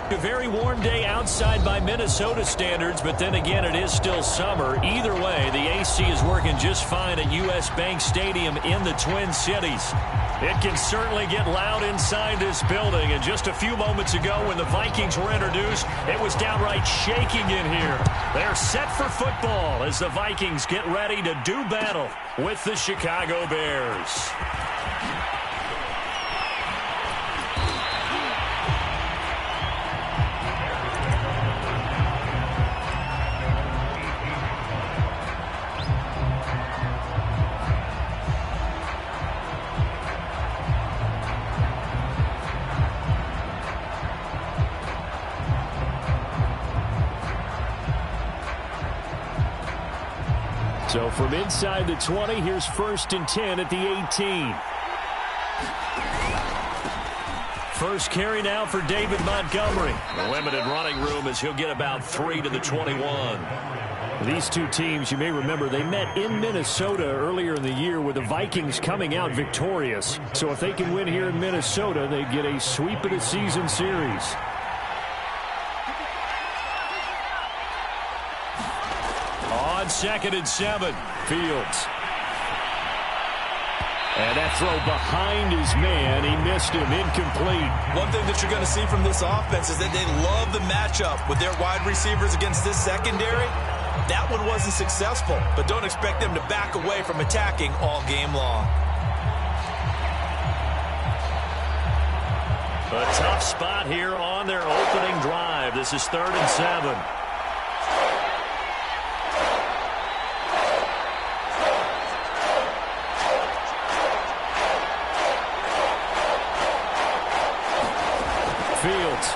A very warm day outside by Minnesota standards, but then again, it is still summer. Either way, the AC is working just fine at U.S. Bank Stadium in the Twin Cities. It can certainly get loud inside this building, and just a few moments ago when the Vikings were introduced, it was downright shaking in here. They're set for football as the Vikings get ready to do battle with the Chicago Bears. So from inside the 20, here's 1st and 10 at the 18. First carry now for David Montgomery. A limited running room as he'll get about 3 to the 21. These two teams, you may remember, they met in Minnesota earlier in the year with the Vikings coming out victorious. So if they can win here in Minnesota, they get a sweep of the season series. On 2nd and 7, Fields. And that throw behind his man, he missed him, incomplete. One thing that you're going to see from this offense is that they love the matchup with their wide receivers against this secondary. That one wasn't successful, but don't expect them to back away from attacking all game long. A tough spot here on their opening drive. This is 3rd and 7. Fields.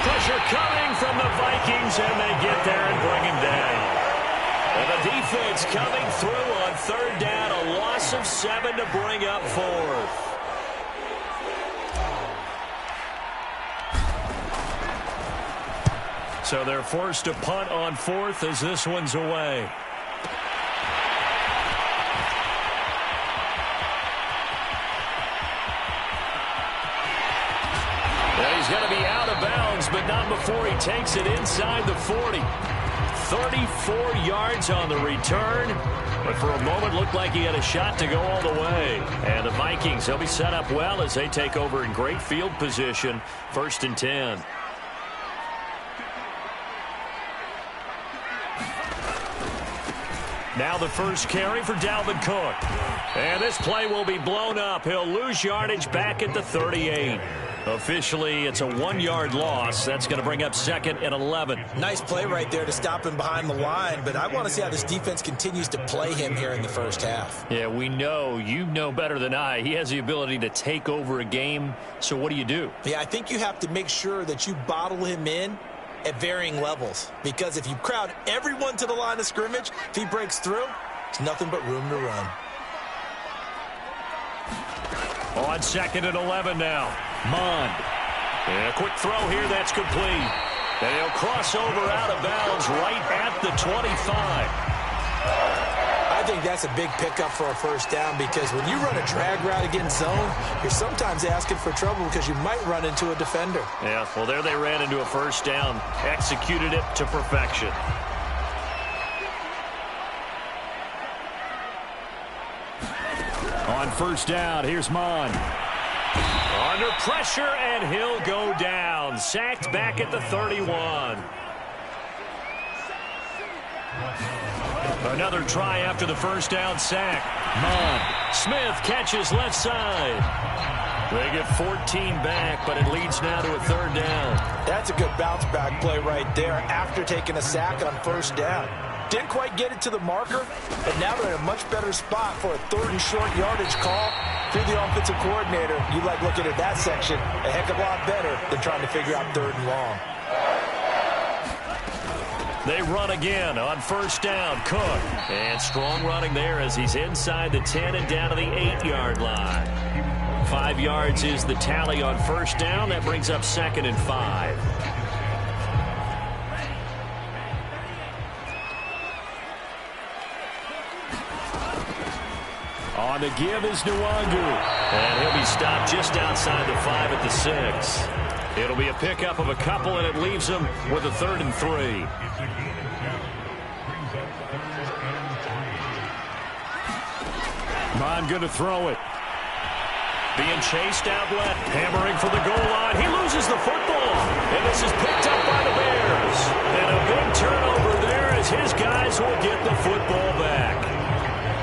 Pressure coming from the Vikings, and they get there and bring him down. And the defense coming through on 3rd down, a loss of 7 to bring up 4th. So they're forced to punt on 4th as this one's away. He's going to be out of bounds, but not before he takes it inside the 40. 34 yards on the return, but for a moment looked like he had a shot to go all the way. And the Vikings, they'll be set up well as they take over in great field position. 1st and 10. Now the first carry for Dalvin Cook. And this play will be blown up. He'll lose yardage back at the 38. Officially, it's a 1-yard loss. That's going to bring up 2nd and 11. Nice play right there to stop him behind the line, but I want to see how this defense continues to play him here in the first half. Yeah, we know. You know better than I. He has the ability to take over a game. So what do you do? Yeah, I think you have to make sure that you bottle him in at varying levels, because if you crowd everyone to the line of scrimmage, if he breaks through, it's nothing but room to run. On 2nd and 11 now. Mond. And a quick throw here that's complete. And he'll cross over out of bounds right at the 25. I think that's a big pickup for a first down, because when you run a drag route against zone, you're sometimes asking for trouble because you might run into a defender. Yeah, well, there they ran into a first down. Executed it to perfection. On 1st down, here's Mond. Under pressure, and he'll go down. Sacked back at the 31. Another try after the first down sack. Mond. Smith catches left side. They get 14 back, but it leads now to a 3rd down. That's a good bounce back play right there after taking a sack on 1st down. Didn't quite get it to the marker, but now they're in a much better spot for a 3rd and short yardage call. If you're the offensive coordinator, you like looking at that section a heck of a lot better than trying to figure out 3rd and long. They run again on 1st down. Cook. And strong running there as he's inside the 10 and down to the 8-yard line. 5 yards is the tally on 1st down. That brings up 2nd and 5. On the give is Nwangu. And he'll be stopped just outside the 5 at the 6. It'll be a pickup of a couple, and it leaves him with a 3rd and 3. Mon going to throw it. Being chased out left, hammering for the goal line. He loses the football, and this is picked up by the Bears. And a big turnover there as his guys will get the football back.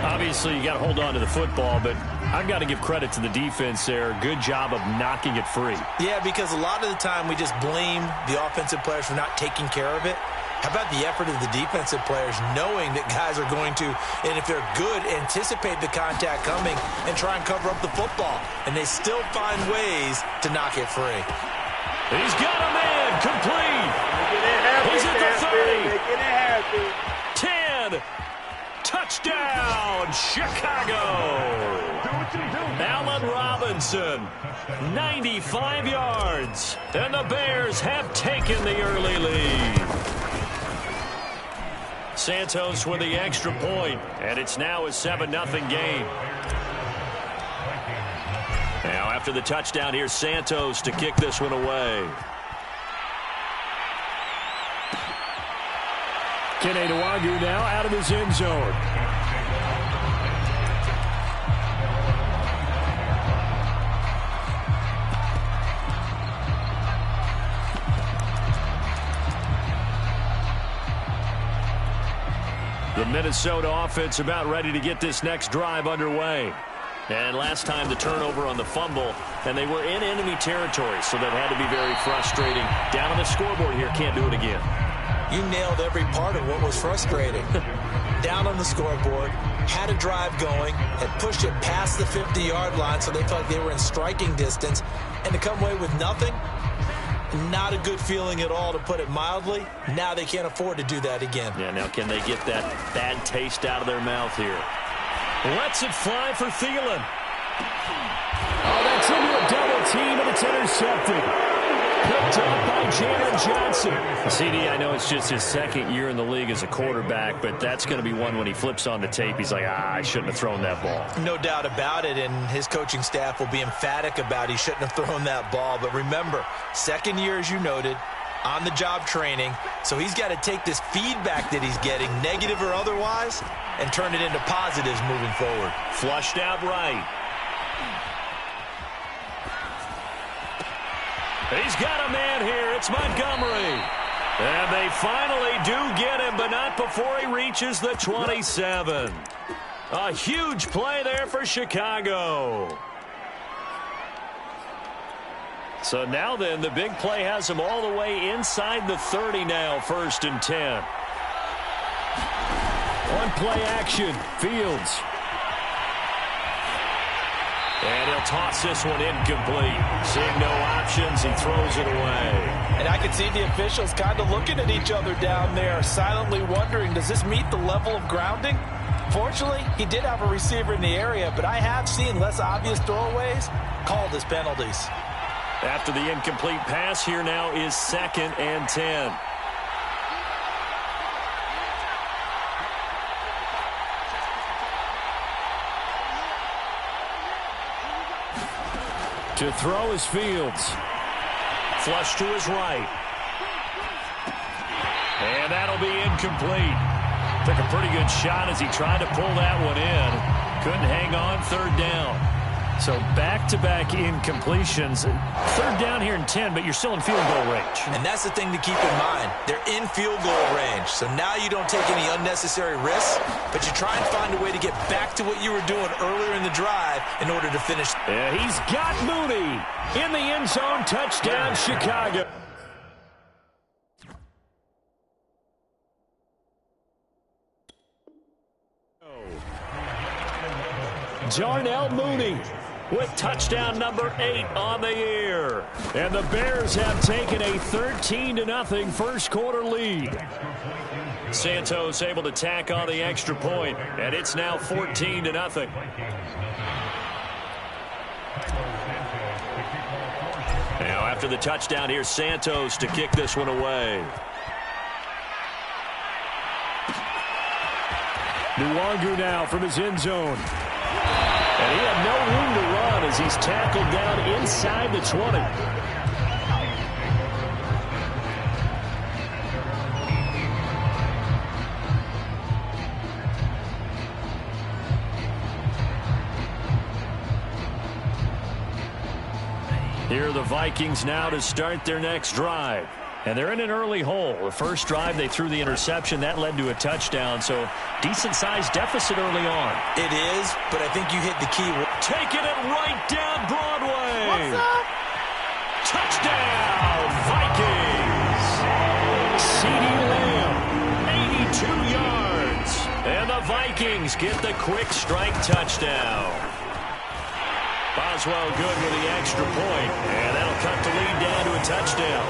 Obviously, you got to hold on to the football, but I've got to give credit to the defense there. Good job of knocking it free. Yeah, because a lot of the time we just blame the offensive players for not taking care of it. How about the effort of the defensive players knowing that guys are going to, and if they're good, anticipate the contact coming and try and cover up the football. And they still find ways to knock it free. He's got a man complete. He's at the 30. 10. Touchdown, Chicago. Allen Robinson, 95 yards. And the Bears have taken the early lead. Santos with the extra point, and it's now a 7-0 game. Now after the touchdown, here's Santos to kick this one away. Kene Nwangu now out of his end zone. The Minnesota offense about ready to get this next drive underway. And last time the turnover on the fumble, and they were in enemy territory, so that had to be very frustrating. Down on the scoreboard here, can't do it again. You nailed every part of what was frustrating. Down on the scoreboard, had a drive going, had pushed it past the 50-yard line so they felt like they were in striking distance, and to come away with nothing, not a good feeling at all, to put it mildly. Now they can't afford to do that again. Yeah, now can they get that bad taste out of their mouth here? Lets it fly for Thielen. Oh, that's into a double team, and it's intercepted. Picked up by Janet Johnson. CD, I know it's just his second year in the league as a quarterback, but that's going to be one when he flips on the tape. He's like, I shouldn't have thrown that ball. No doubt about it, and his coaching staff will be emphatic about he shouldn't have thrown that ball. But remember, second year, as you noted, on-the-job training, so he's got to take this feedback that he's getting, negative or otherwise, and turn it into positives moving forward. Flushed out right. He's got a man here. It's Montgomery. And they finally do get him, but not before he reaches the 27. A huge play there for Chicago. So now then, the big play has him all the way inside the 30 now, 1st and 10. On play action, Fields. And he'll toss this one incomplete. Seeing no options, he throws it away. And I can see the officials kind of looking at each other down there, silently wondering, does this meet the level of grounding? Fortunately, he did have a receiver in the area, but I have seen less obvious throwaways called as penalties. After the incomplete pass, here now is 2nd and 10. To throw is Fields. Flush to his right. And that'll be incomplete. Took a pretty good shot as he tried to pull that one in. Couldn't hang on, 3rd down. So back-to-back incompletions. 3rd down here in 10, but you're still in field goal range. And that's the thing to keep in mind. They're in field goal range. So now you don't take any unnecessary risks, but you try and find a way to get back to what you were doing earlier in the drive in order to finish. Yeah, he's got Mooney in the end zone. Touchdown, Chicago. Darnell Mooney with touchdown number 8 on the year. And the Bears have taken a 13-0 first quarter lead. Santos able to tack on the extra point, and it's now 14-0. Now after the touchdown, here's Santos to kick this one away. Nwangu now from his end zone. And he had no room to run as he's tackled down inside the 20. Here are the Vikings now to start their next drive. And they're in an early hole. The first drive, they threw the interception. That led to a touchdown, so decent-sized deficit early on. It is, but I think you hit the key. Taking it right down Broadway. What's up? Touchdown, Vikings. CeeDee Lamb, 82 yards. And the Vikings get the quick strike touchdown. Boswell good with the extra point, and that'll cut the lead down to a touchdown.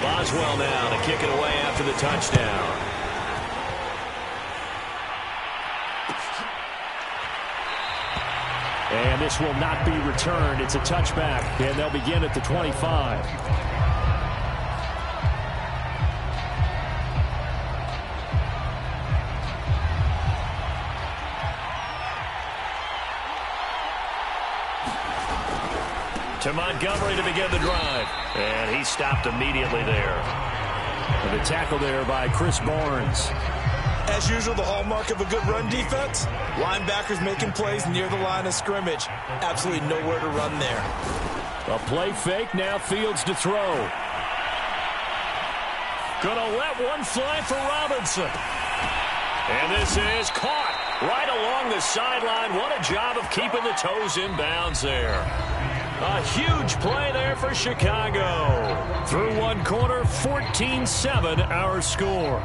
Boswell now to kick it away after the touchdown. And this will not be returned. It's a touchback, and they'll begin at the 25. To Montgomery to begin the drive. And he stopped immediately there. And the tackle there by Chris Barnes. As usual, the hallmark of a good run defense, linebackers making plays near the line of scrimmage. Absolutely nowhere to run there. A play fake, now Fields to throw. Gonna let one fly for Robinson. And this is caught right along the sideline. What a job of keeping the toes in bounds there. A huge play there for Chicago. Through one quarter, 14-7 our score.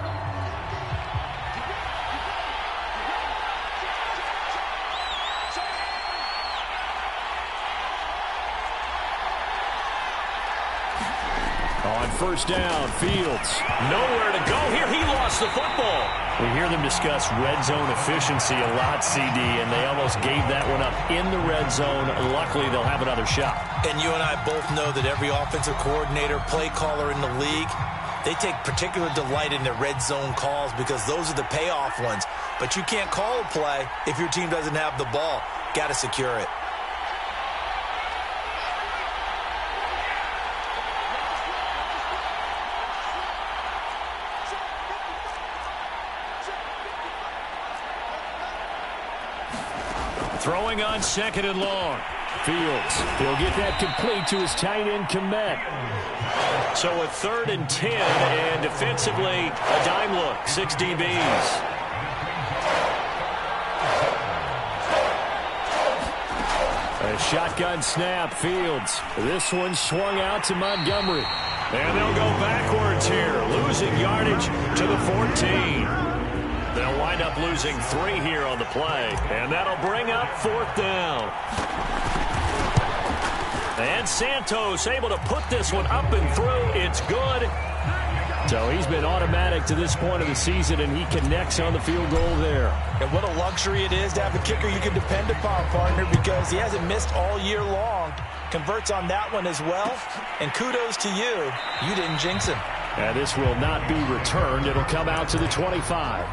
On first down, Fields. Nowhere to go here. He lost the football. We hear them discuss red zone efficiency a lot, CD, and they almost gave that one up in the red zone. Luckily, they'll have another shot. And you and I both know that every offensive coordinator, play caller in the league, they take particular delight in their red zone calls because those are the payoff ones. But you can't call a play if your team doesn't have the ball. Got to secure it. Throwing on second and long. Fields. He'll get that complete to his tight end, Komet. So a 3rd and 10, and defensively, a dime look. 6 DBs. A shotgun snap, Fields. This one swung out to Montgomery. And they'll go backwards here, losing yardage to the 14. They'll wind up losing 3 here on the play, and that'll bring up 4th down. And Santos able to put this one up and through. It's good. So he's been automatic to this point of the season, and he connects on the field goal there. And what a luxury it is to have a kicker you can depend upon, partner, because he hasn't missed all year long. Converts on that one as well. And kudos to you. You didn't jinx him. And this will not be returned. It'll come out to the 25.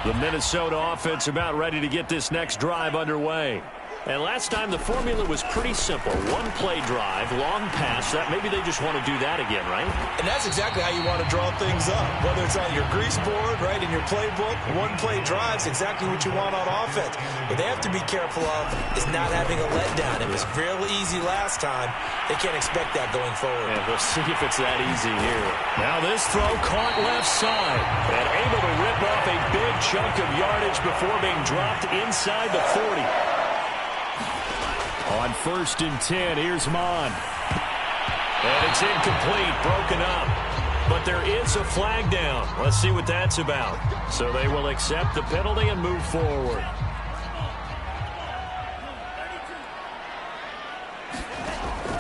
The Minnesota offense about ready to get this next drive underway. And last time the formula was pretty simple. One play drive, long pass. That maybe they just want to do that again, right? And that's exactly how you want to draw things up. Whether it's on your grease board, right, in your playbook, one play drive's exactly what you want on offense. What they have to be careful of is not having a letdown. It was real easy last time. They can't expect that going forward. Yeah, we'll see if it's that easy here. Now this throw caught left side and able to rip off a big chunk of yardage before being dropped inside the 40. On 1st and 10, here's Mon. And it's incomplete, broken up. But there is a flag down. Let's see what that's about. So they will accept the penalty and move forward.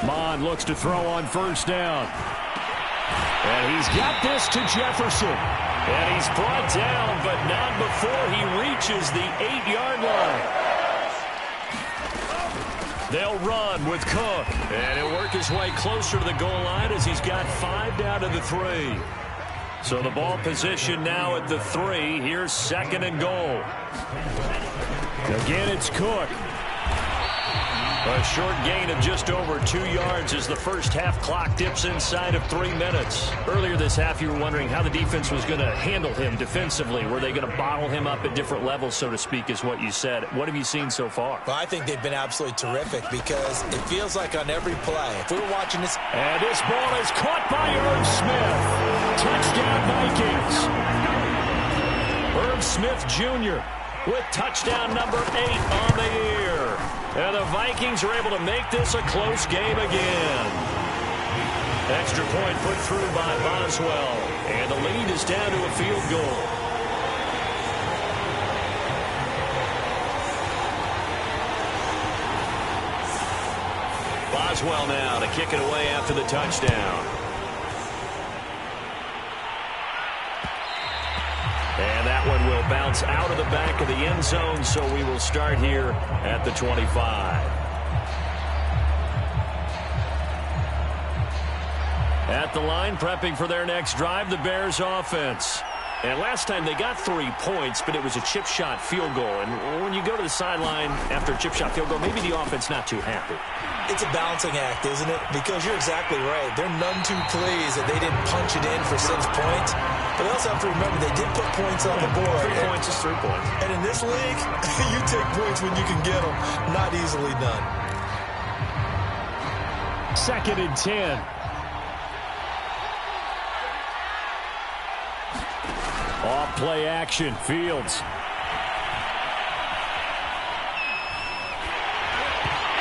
Mon looks to throw on 1st down. And he's got this to Jefferson. And he's brought down, but not before he reaches the 8-yard line. They'll run with Cook. And he'll work his way closer to the goal line as he's got 5 down to the 3. So the ball position now at the 3. Here's 2nd and goal. Again, it's Cook. A short gain of just over 2 yards as the first half clock dips inside of 3 minutes. Earlier this half, you were wondering how the defense was going to handle him defensively. Were they going to bottle him up at different levels, so to speak, is what you said. What have you seen so far? Well, I think they've been absolutely terrific because it feels like on every play, if we were watching this. And this ball is caught by Irv Smith. Touchdown, Vikings. Irv Smith Jr. with touchdown number 8 on the year. And the Vikings are able to make this a close game again. Extra point put through by Boswell. And the lead is down to a field goal. Boswell now to kick it away after the touchdown. And that one will bounce out of the back of the end zone, so we will start here at the 25. At the line, prepping for their next drive, the Bears offense. And last time they got 3 points, but it was a chip shot field goal. And when you go to the sideline after a chip shot field goal, maybe the offense not too happy. It's a balancing act, isn't it? Because you're exactly right. They're none too pleased that they didn't punch it in for 6 points. But they also have to remember they did put points on the board. 3 points is 3 points. And in this league, you take points when you can get them. Not easily done. 2nd and 10. Off play action, Fields.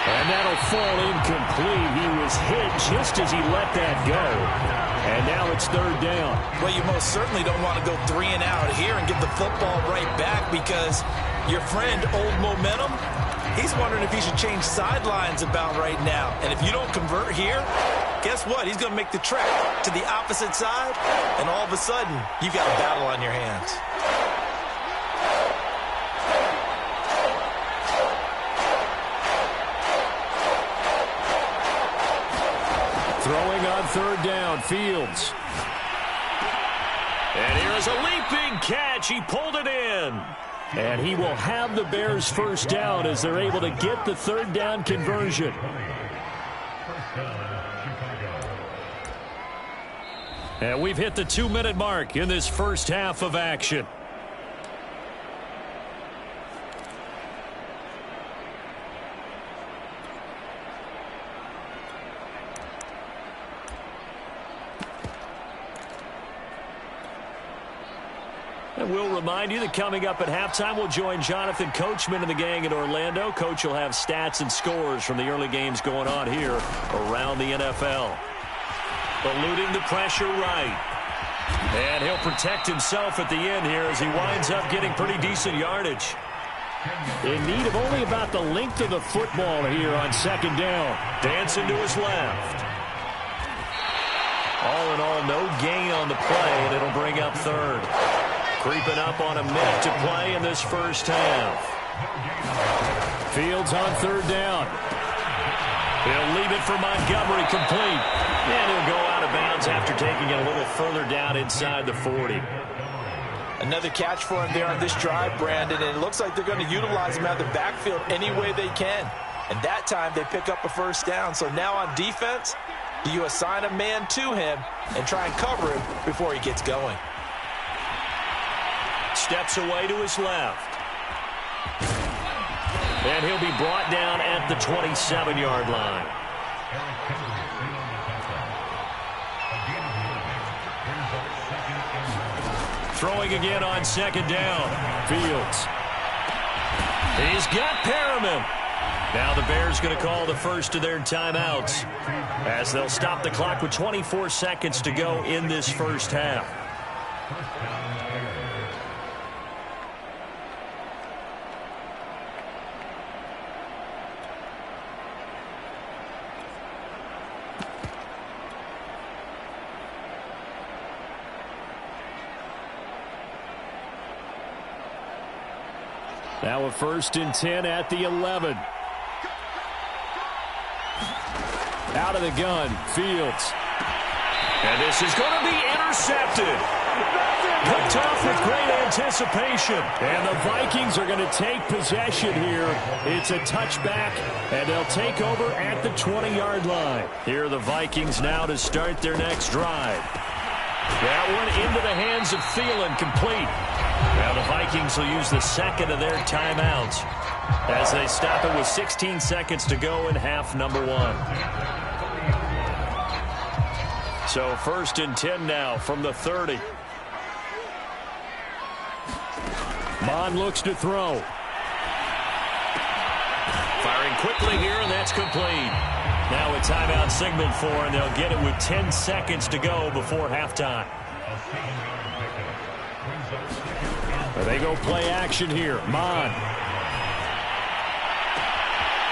And that'll fall incomplete. He was hit just as he let that go. And now it's 3rd down. Well, you most certainly don't want to go 3 and out here and give the football right back because your friend, Old Momentum, he's wondering if he should change sidelines about right now. And if you don't convert here, guess what? He's going to make the trek to the opposite side, and all of a sudden, you've got a battle on your hands. Throwing on 3rd down, Fields. And here is a leaping catch. He pulled it in. And he will have the Bears' 1st down as they're able to get the 3rd down conversion. And we've hit the 2-minute mark in this first half of action. And we'll remind you that coming up at halftime, we'll join Jonathan Coachman and the gang in Orlando. Coach will have stats and scores from the early games going on here around the NFL. Eluding the pressure right. And he'll protect himself at the end here as he winds up getting pretty decent yardage. In need of only about the length of the football here on 2nd down. Dancing to his left. All in all, no gain on the play, and it'll bring up 3rd. Creeping up on a minute to play in this first half. Fields on 3rd down. He'll leave it for Montgomery, complete. And he'll go out of bounds after taking it a little further down inside the 40. Another catch for him there on this drive, Brandon, and it looks like they're going to utilize him out of the backfield any way they can. And that time they pick up a 1st down. So now on defense, do you assign a man to him and try and cover him before he gets going? Steps away to his left. And he'll be brought down at the 27-yard line. Throwing again on 2nd down. Fields. He's got Perriman. Now the Bears going to call the first of their timeouts as they'll stop the clock with 24 seconds to go in this first half. Now a 1st and 10 at the 11. Out of the gun, Fields. And this is going to be intercepted. Picked off with great anticipation. And the Vikings are going to take possession here. It's a touchback, and they'll take over at the 20-yard line. Here are the Vikings now to start their next drive. That one into the hands of Thielen, complete. Now the Vikings will use the second of their timeouts as they stop it with 16 seconds to go in half number 1. So 1st and 10 now from the 30. Bond looks to throw. Firing quickly here, and that's complete. Now a timeout signaled for, and they'll get it with 10 seconds to go before halftime. They go play action here. Mon.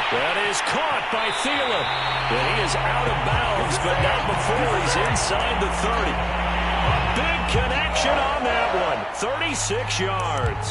That is caught by Thielen. And he is out of bounds, but not before he's inside the 30. A big connection on that one. 36 yards.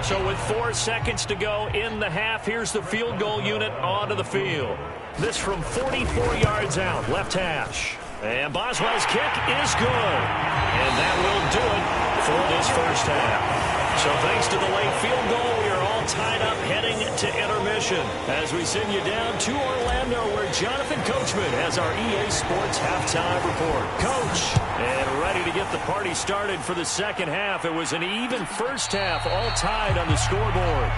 So with 4 seconds to go in the half, here's the field goal unit onto the field. This from 44 yards out, left hash. And Boswell's kick is good. And that will do it for this first half. So thanks to the late field goal, we are all tied up heading to intermission as we send you down to Orlando, where Jonathan Coachman has our EA Sports halftime report. Coach, and ready to get the party started for the second half. It was an even first half, all tied on the scoreboard.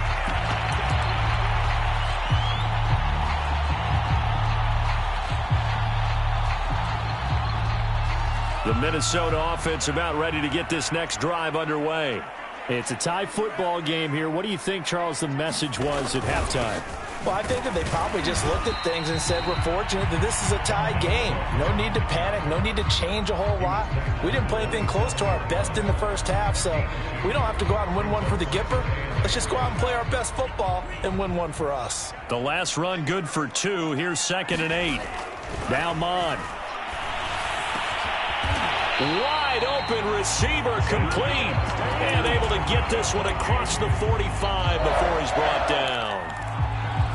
The Minnesota offense about ready to get this next drive underway. It's a tie football game here. What do you think, Charles, the message was at halftime? Well, I think that they probably just looked at things and said, we're fortunate that this is a tie game. No need to panic. No need to change a whole lot. We didn't play anything close to our best in the first half, so we don't have to go out and win one for the Gipper. Let's just go out and play our best football and win one for us. The last run good for 2. Here's 2nd and 8. Now Mon. Wide open receiver, complete. And able to get this one across the 45 before he's brought down.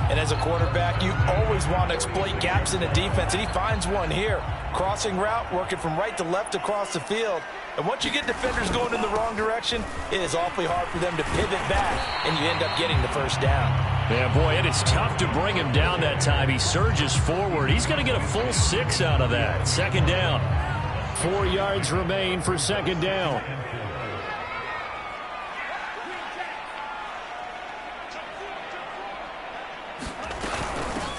And as a quarterback, you always want to exploit gaps in the defense, and he finds one here. Crossing route, working from right to left across the field. And once you get defenders going in the wrong direction, it is awfully hard for them to pivot back, and you end up getting the first down. Yeah, boy, it is tough to bring him down that time. He surges forward. He's going to get a full 6 out of that. 2nd down. 4 yards remain for 2nd down.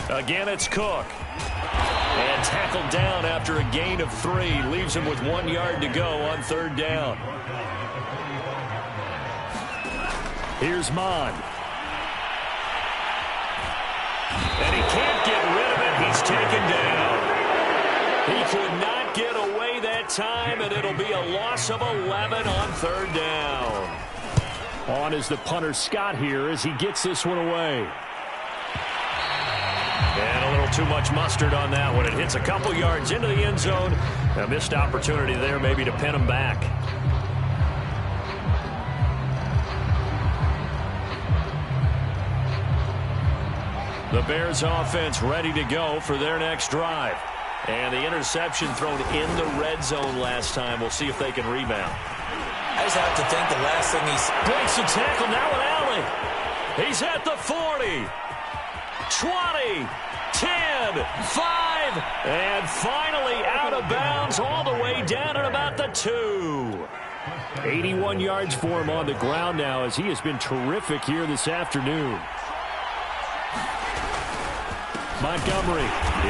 Again, it's Cook. And tackled down after a gain of 3. Leaves him with 1 yard to go on 3rd down. Here's Mon. And he can't get rid of it. He's taken down. He could not get away that time, and it'll be a loss of 11 on 3rd down. On is the punter Scott here as he gets this one away. And a little too much mustard on that one. It hits a couple yards into the end zone. A missed opportunity there maybe to pin him back. The Bears offense ready to go for their next drive. And the interception thrown in the red zone last time. We'll see if they can rebound. I just have to think the last thing he's... Breaks the tackle now at Allen. He's at the 40. 20. 10. 5. And finally out of bounds all the way down at about the 2. 81 yards for him on the ground now as he has been terrific here this afternoon. Montgomery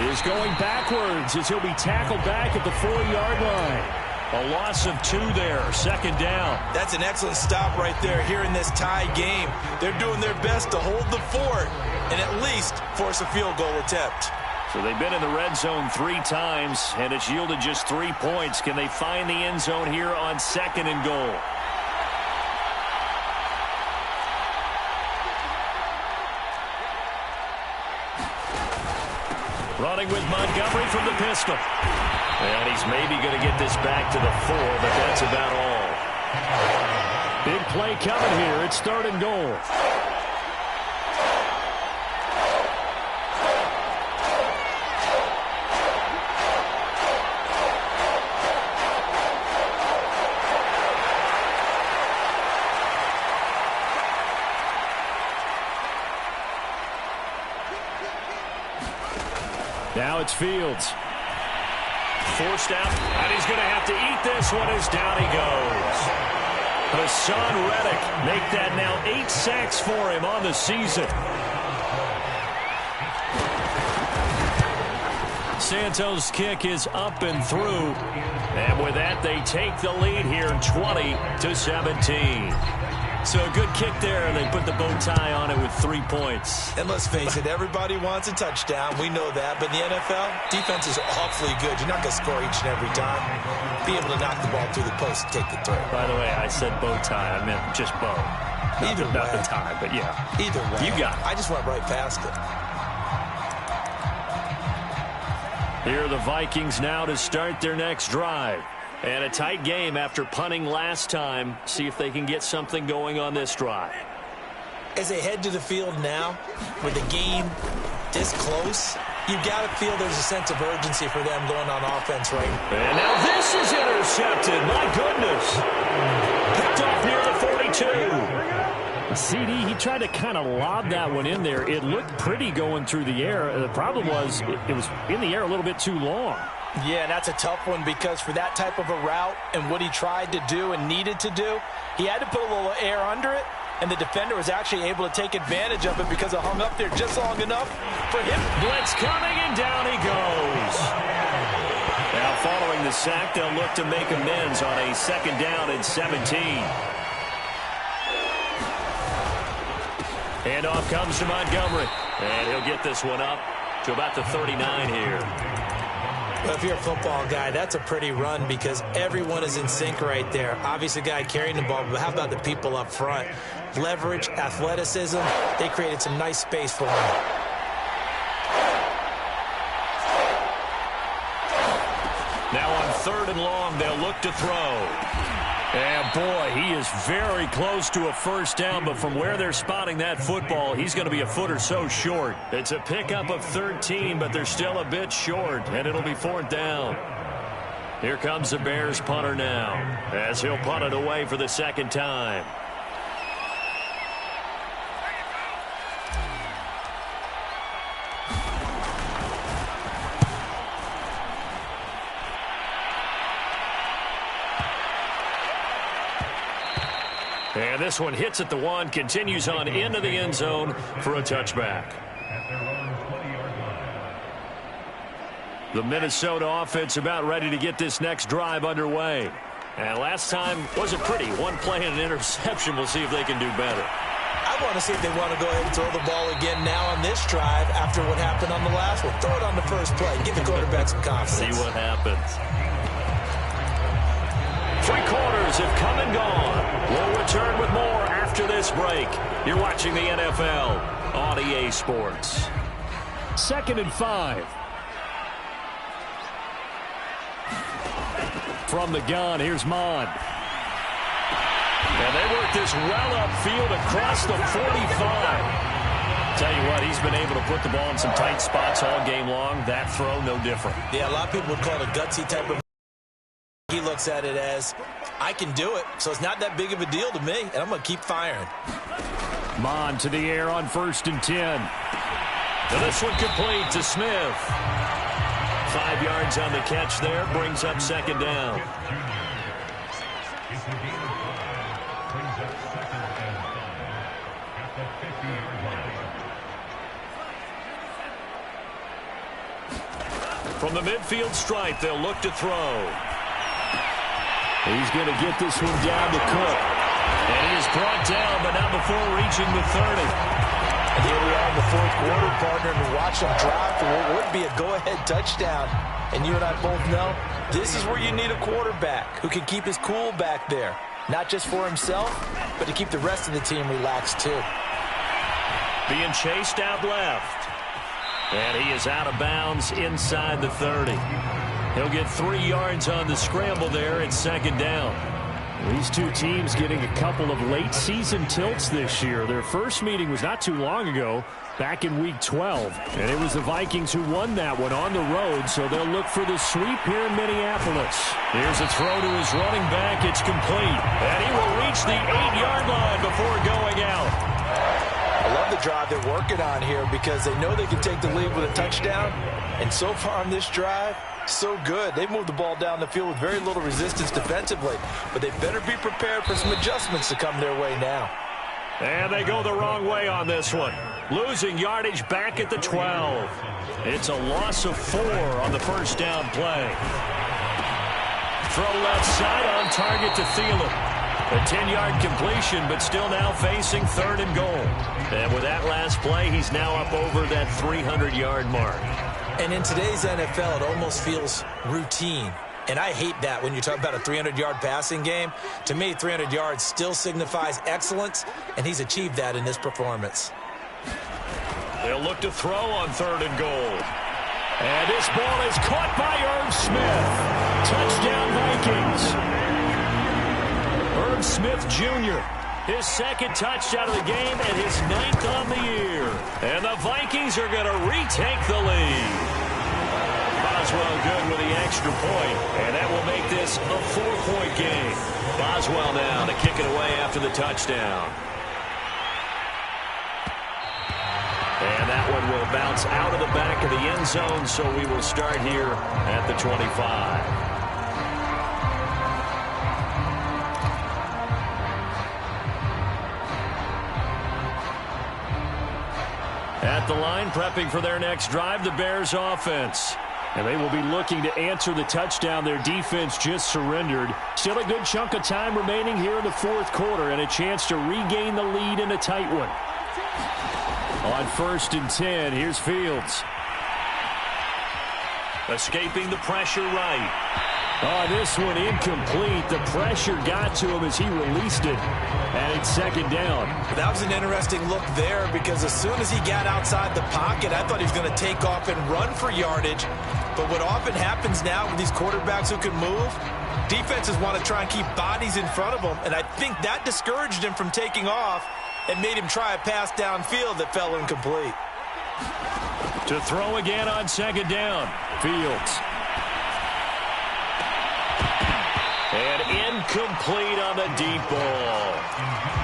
is going backwards as he'll be tackled back at the 4-yard line. A loss of 2 there, 2nd down. That's an excellent stop right there here in this tie game. They're doing their best to hold the fort and at least force a field goal attempt. So they've been in the red zone 3 times, and it's yielded just 3 points. Can they find the end zone here on 2nd and goal? Running with Montgomery from the pistol. And he's maybe going to get this back to the 4, but that's about all. Big play coming here. It's 3rd and goal. Now it's Fields. Forced out, and he's going to have to eat this one as down he goes. Hassan Reddick make that now 8 sacks for him on the season. Santos' kick is up and through. And with that, they take the lead here 20-17. So a good kick there, and they put the bow tie on it with 3 points. And let's face it, everybody wants a touchdown. We know that. But in the NFL, defense is awfully good. You're not going to score each and every time. Be able to knock the ball through the post and take the throw. By the way, I said bow tie. I meant just bow. Either way. Not the tie, but yeah. Either way. You got it. I just went right past it. Here are the Vikings now to start their next drive. And a tight game after punting last time. See if they can get something going on this drive. As they head to the field now, with the game this close, you've got to feel there's a sense of urgency for them going on offense right now. And now this is intercepted. My goodness. Picked off near the 42. CD, he tried to kind of lob that one in there. It looked pretty going through the air. The problem was it was in the air a little bit too long. Yeah, and that's a tough one because for that type of a route and what he tried to do and needed to do, he had to put a little air under it, and the defender was actually able to take advantage of it because it hung up there just long enough for him. Blitz coming, and down he goes. Now following the sack, they'll look to make amends on a 2nd down and 17. Handoff comes to Montgomery, and he'll get this one up to about the 39 here. Well, if you're a football guy, that's a pretty run because everyone is in sync right there. Obviously, the guy carrying the ball, but how about the people up front? Leverage, athleticism, they created some nice space for him. Now on 3rd and long, they'll look to throw. And boy, he is very close to a 1st down, but from where they're spotting that football, he's going to be a foot or so short. It's a pickup of 13, but they're still a bit short, and it'll be 4th down. Here comes the Bears punter now, as he'll punt it away for the 2nd time. And this one hits at the 1, continues on into the end zone for a touchback. The Minnesota offense about ready to get this next drive underway. And last time wasn't pretty. 1 play and an interception. We'll see if they can do better. I want to see if they want to go ahead and throw the ball again now on this drive after what happened on the last one. Throw it on the first play. Give the quarterback some confidence. See what happens. 3 quarters have come and gone. We'll return with more after this break. You're watching the NFL on EA Sports. 2nd and 5. From the gun, here's Mond. And they work this well upfield across the 45. Tell you what, he's been able to put the ball in some tight spots all game long. That throw, no different. Yeah, a lot of people would call it a gutsy type of. He looks at it as, I can do it, so it's not that big of a deal to me, and I'm going to keep firing. Mond to the air on 1st and 10. And this one complete to Smith. 5 yards on the catch there, brings up 2nd down. From the midfield stripe, they'll look to throw. He's going to get this one down to Cook. And he is brought down, but not before reaching the 30. And here we are in the 4th quarter, partner, and watch them drive for what would be a go-ahead touchdown. And you and I both know this is where you need a quarterback who can keep his cool back there. Not just for himself, but to keep the rest of the team relaxed too. Being chased out left. And he is out of bounds inside the 30. He'll get 3 yards on the scramble there at 2nd down. These two teams getting a couple of late season tilts this year. Their first meeting was not too long ago, back in week 12. And it was the Vikings who won that one on the road, so they'll look for the sweep here in Minneapolis. Here's a throw to his running back. It's complete. And he will reach the 8-yard line before going out. I love the the drive they're working on here because they know they can take the lead with a touchdown. And so far on this drive, so good. They moved the ball down the field with very little resistance defensively, but they better be prepared for some adjustments to come their way now. And they go the wrong way on this one. Losing yardage back at the 12. It's a loss of 4 on the first down play. Throw left side on target to Thielen. A 10-yard completion, but still now facing 3rd and goal. And with that last play, he's now up over that 300-yard mark. And in today's NFL, it almost feels routine. And I hate that when you talk about a 300-yard passing game. To me, 300 yards still signifies excellence, and he's achieved that in this performance. They'll look to throw on 3rd and goal. And this ball is caught by Irv Smith. Touchdown, Vikings. Irv Smith Jr., his 2nd touchdown of the game and his 9th on the year. And the Vikings are going to retake the lead. Boswell good with the extra point, and that will make this a 4-point game. Boswell now to kick it away after the touchdown. And that one will bounce out of the back of the end zone, so we will start here at the 25. At the line, prepping for their next drive, the Bears offense. And they will be looking to answer the touchdown their defense just surrendered. Still a good chunk of time remaining here in the 4th quarter and a chance to regain the lead in a tight one. On 1st and 10, here's Fields. Escaping the pressure right. Oh, this one incomplete. The pressure got to him as he released it. And it's 2nd down. That was an interesting look there because as soon as he got outside the pocket, I thought he was going to take off and run for yardage. But what often happens now with these quarterbacks who can move, defenses want to try and keep bodies in front of them. And I think that discouraged him from taking off and made him try a pass downfield that fell incomplete. To throw again on 2nd down, Fields. And incomplete on the deep ball.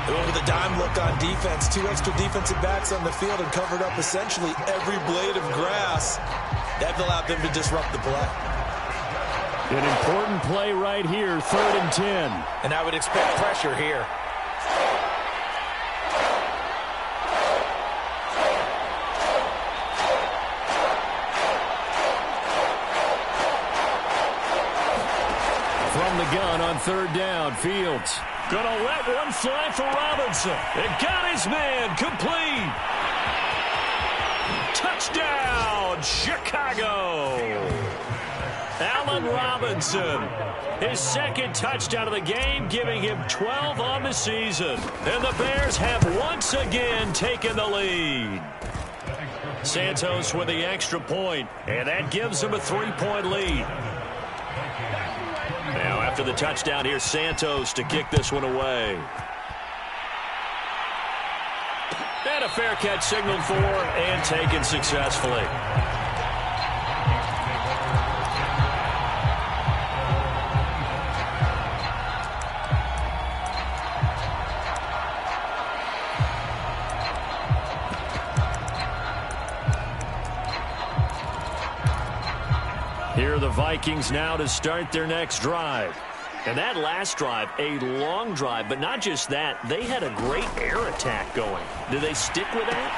Over the dime look on defense. 2 extra defensive backs on the field and covered up essentially every blade of grass. That allowed them to disrupt the play. An important play right here, 3rd and 10. And I would expect pressure here. From the gun on 3rd down, Fields. Gonna let one fly for Robinson. It got his man complete. Touchdown, Chicago. Allen Robinson, his 2nd touchdown of the game, giving him 12 on the season. And the Bears have once again taken the lead. Santos with the extra point, and that gives him a 3-point lead. Now, after the touchdown, here's Santos to kick this one away. And a fair catch signaled for and taken successfully. Here are the Vikings now to start their next drive. And that last drive, a long drive, but not just that. They had a great air attack going. Do they stick with that?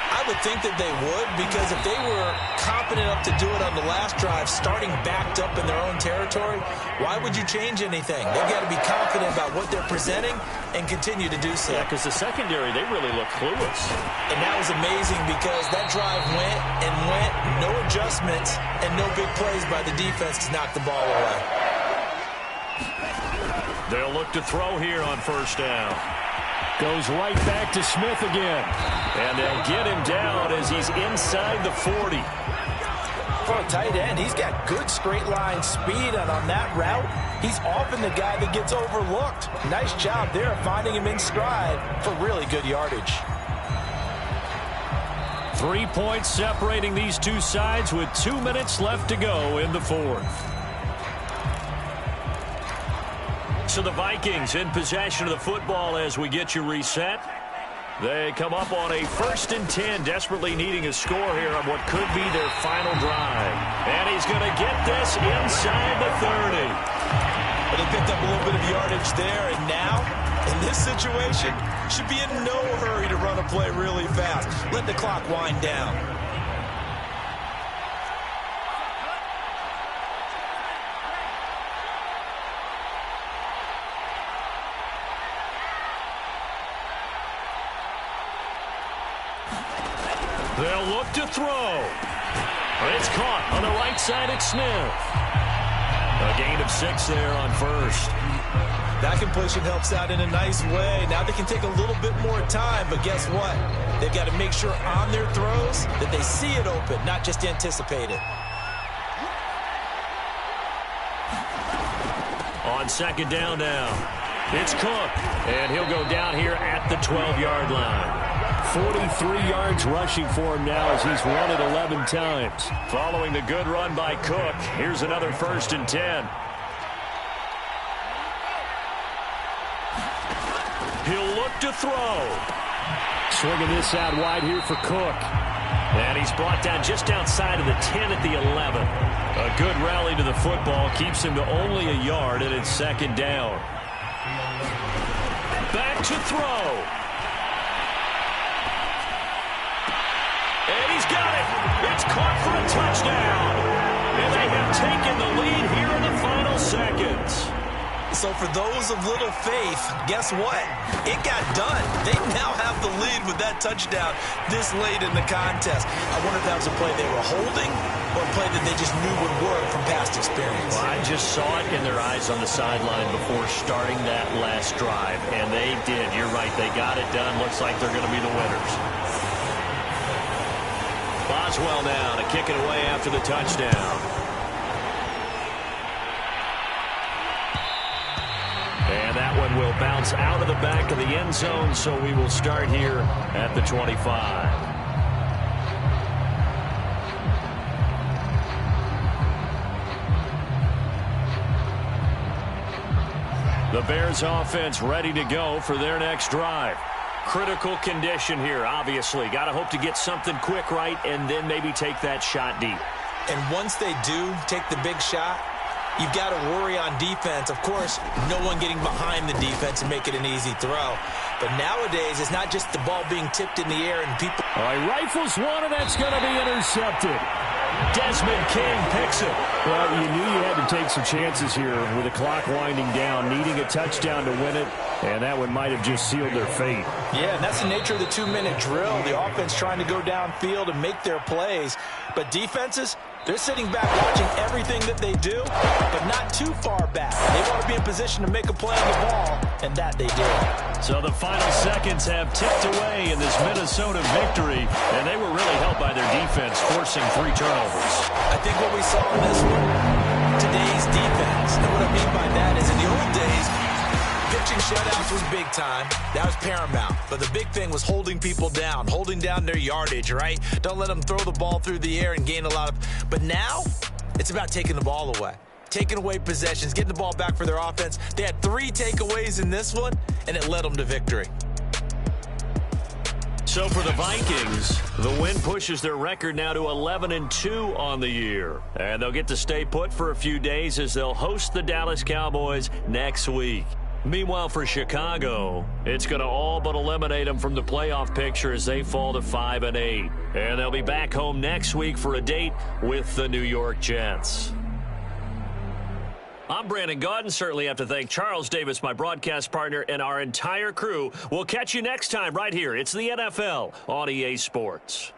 I would think that they would, because if they were competent enough to do it on the last drive, starting backed up in their own territory, why would you change anything? They've got to be confident about what they're presenting and continue to do so. Yeah, because the secondary, they really look clueless. And that was amazing because that drive went and went, no adjustments, and no big plays by the defense to knock the ball away. They'll look to throw here on 1st down. Goes right back to Smith again. And they'll get him down as he's inside the 40. For a tight end, he's got good straight line speed, and on that route, he's often the guy that gets overlooked. Nice job there finding him in stride for really good yardage. 3 points separating these two sides with 2 minutes left to go in the 4th. So the Vikings in possession of the football as we get you reset. They come up on a 1st and 10, desperately needing a score here on what could be their final drive. And he's going to get this inside the 30. But they picked up a little bit of yardage there, and now, in this situation, should be in no hurry to run a play really fast. Let the clock wind down. They'll look to throw. It's caught on the right side at Smith. A gain of 6 there on 1st. That completion helps out in a nice way. Now they can take a little bit more time, but guess what? They've got to make sure on their throws that they see it open, not just anticipate it. On 2nd down now, it's Cook, and he'll go down here at the 12-yard line. 43 yards rushing for him now as he's run it 11 times. Following the good run by Cook, here's another 1st and 10. He'll look to throw. Swinging this out wide here for Cook. And he's brought down just outside of the 10 at the 11. A good rally to the football keeps him to only a yard, and it's 2nd down. Back to throw. And he's got it. It's caught for a touchdown. And they have taken the lead here in the final seconds. So for those of little faith, guess what? It got done. They now have the lead with that touchdown this late in the contest. I wonder if that was a play they were holding or a play that they just knew would work from past experience. Well, I just saw it in their eyes on the sideline before starting that last drive, and they did. You're right. They got it done. Looks like they're going to be the winners. Boswell now to kick it away after the touchdown. And that one will bounce out of the back of the end zone, so we will start here at the 25. The Bears offense ready to go for their next drive. Critical condition here, obviously. Got to hope to get something quick right and then maybe take that shot deep. And once they do take the big shot, you've got to worry on defense. Of course, no one getting behind the defense and make it an easy throw. But nowadays, it's not just the ball being tipped in the air and people... All right, rifles one, and that's going to be intercepted. Desmond King picks it. Well, you knew you had to take some chances here with the clock winding down, needing a touchdown to win it, and that one might have just sealed their fate. Yeah, and that's the nature of the 2-minute drill. The offense trying to go downfield and make their plays. But defenses, they're sitting back watching everything that they do, but not too far back. They want to be in position to make a play on the ball, and that they did. So the final seconds have ticked away in this Minnesota victory, and they were really helped by their defense, forcing 3 turnovers. I think what we saw in this one, today's defense, and what I mean by that is in the old days, pitching shutouts was big time. That was paramount. But the big thing was holding people down, holding down their yardage, right? Don't let them throw the ball through the air and gain a lot of... But now, it's about taking the ball away. Taking away possessions, getting the ball back for their offense. They had 3 takeaways in this one, and it led them to victory. So for the Vikings, the win pushes their record now to 11-2 on the year. And they'll get to stay put for a few days as they'll host the Dallas Cowboys next week. Meanwhile, for Chicago, it's going to all but eliminate them from the playoff picture as they fall to 5-8. And they'll be back home next week for a date with the New York Jets. I'm Brandon Gaudin. Certainly have to thank Charles Davis, my broadcast partner, and our entire crew. We'll catch you next time right here. It's the NFL on EA Sports.